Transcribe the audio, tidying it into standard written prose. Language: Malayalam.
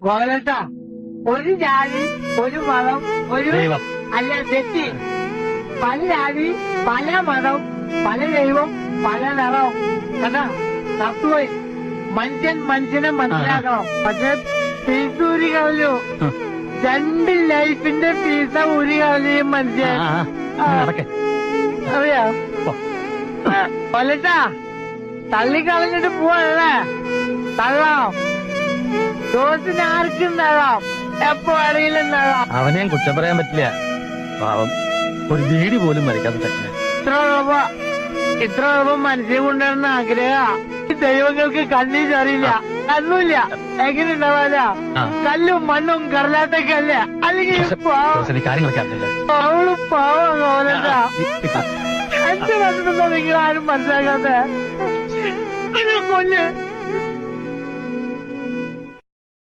ഗോവലട്ട ഒരു ജാതി ഒരു മതം ഒരു ദൈവം. അല്ല തെറ്റി പല ജാതി പല മതം പല ദൈവം പല നിറം കണ്ടാ തത്വം മനുഷ്യൻ മനുഷ്യനെ മനസ്സിലാക്കണം പക്ഷെ ഫീസ് ഊരി കളഞ്ഞു രണ്ട് ലൈഫിന്റെ ഫീസ ഊരി കളഞ്ഞ മനുഷ്യൻ അറിയാം കൊല്ലട്ടാ തള്ളിക്കളഞ്ഞിട്ട് പോവല്ലേ തള്ളാം ദോസിന് ആർക്കും തള്ളാം എപ്പോ വേണമെങ്കിലും തള്ളാം. അവനെ കുറ്റം പറയാൻ പറ്റില്ല. പാവം ഒരു വീടി പോലും മരിക്കാത്ത തെറ്റിന് ഇത്ര രൂപ മനസ്സിൽ കൊണ്ടുവരുന്ന ആഗ്രഹ ദൈവങ്ങൾക്ക് കണ്ണീരറിയില്ല കണ്ണൂല്ല എങ്ങനെ ഉണ്ടാവാല കല്ലും മണ്ണും കടലാത്തൊക്കെ അല്ലേ അല്ലെങ്കിൽ കാര്യങ്ങളൊക്കെ അറിയില്ല. അവള് പാവം കോലട്ടാ എന്ത് കണ്ടിട്ടുണ്ടോ നിങ്ങൾ ആരും മനസ്സിലാക്കാത്ത കൊല്ല്